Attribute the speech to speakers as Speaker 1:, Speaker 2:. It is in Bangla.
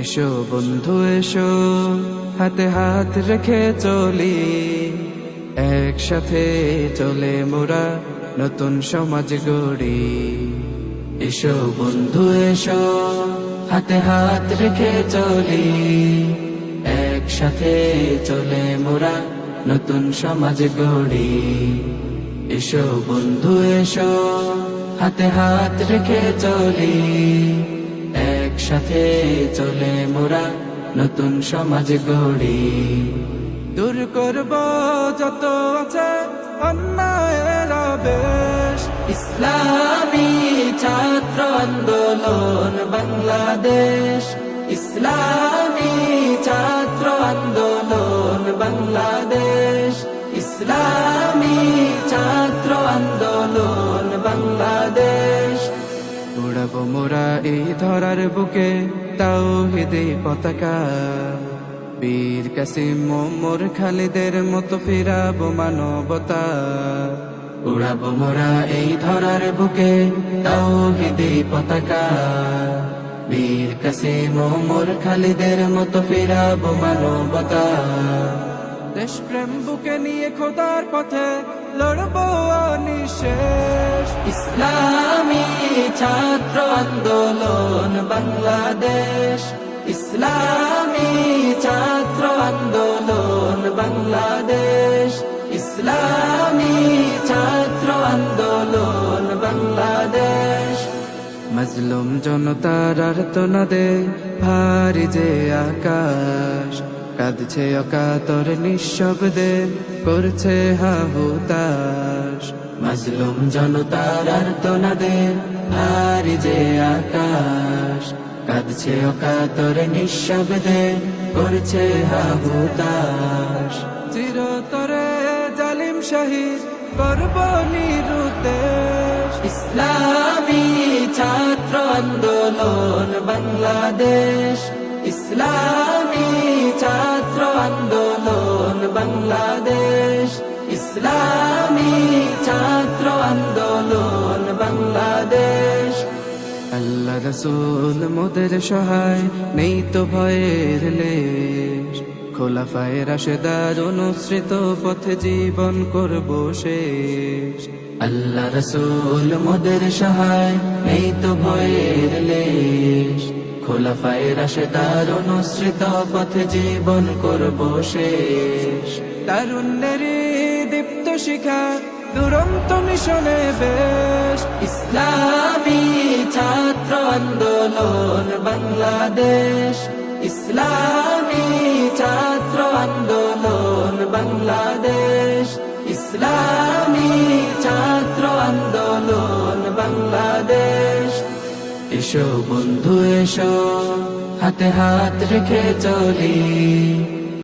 Speaker 1: এসো বন্ধু এসো, হাতে হাত রেখে চলি, একসাথে চলে মোরা নতুন সমাজ গড়ি। এসো বন্ধু এসো, হাতে হাত রেখে চলি, একসাথে চলে মোরা নতুন সমাজ গড়ি। এসো বন্ধু এসো, হাতে হাত রেখে চলি, একসাথে চলে মোরা নতুন সমাজ গড়ি। দূর করব যত আছে অন্যায়ের আবেশ, ইসলামী ছাত্র আন্দোলন বাংলাদেশ, ইসলামী ছাত্র আন্দোলন বাংলাদেশ, ইসলামী ছাত্র আন্দোলন বাংলাদেশ। উড়াবো মোরা এই ধরার বুকে তাওহীদের পতাকা, বীর কাসিম মোর খালিদের মতো ফিরাবো মানবতা। উড়াবো মোরা এই ধরার বুকে তাওহীদের পতাকা, বীর কাসিম মোর খালিদের মতো ফিরাবো মানবতা। দেশপ্রেম বুকে নিয়ে খোদার পথে লড়বো অনিশেষ, ইসলামী ছাত্র আন্দোলন বাংলাদেশ, ইসলামী ছাত্র আন্দোলন বাংলাদেশ, ইসলামী ছাত্র আন্দোলন বাংলাদেশ। মজলুম জনতার আর্তনাদে ভারী যে আকাশ, কাঁদছে অকাতর নিঃশব্দে করছে হাহুতাশ। মজলুম জনতার আর্তনাদে ভারী যে আকাশ, কাঁদছে অকাতর নিঃশব্দে করছে হাহুতাশ। চিরতরে জালিম শহীদ করব নিরুদ্দেশ, ইসলামী ছাত্র আন্দোলন বাংলাদেশ, ইসলামী ছাত্র আন্দোলন বাংলাদেশ, ইসলামী ছাত্র আন্দোলন বাংলাদেশ। আল্লাহ রাসূল মোদের সহায়, নেই তো ভয়ের লেশ, খোলাফায়ে রাশেদার অনুসৃত পথে জীবন করব শেষ। আল্লাহ রাসূল মোদের সহায়, নেই তো ভয়ের লেশ, খোলাফায়ে রাশেদার অনুসৃত পথে জীবন করব শেষ। তারুণ্যের দীপ্ত শিখা দুরন্ত মিশনে বেশ, ইসলামী ছাত্র আন্দোলন বাংলাদেশ, ইসলামী ছাত্র আন্দোলন বাংলাদেশ, ইসলামী ছাত্র আন্দোলন বাংলাদেশ। এসো বন্ধু এসো, হাতে হাত রেখে চলি,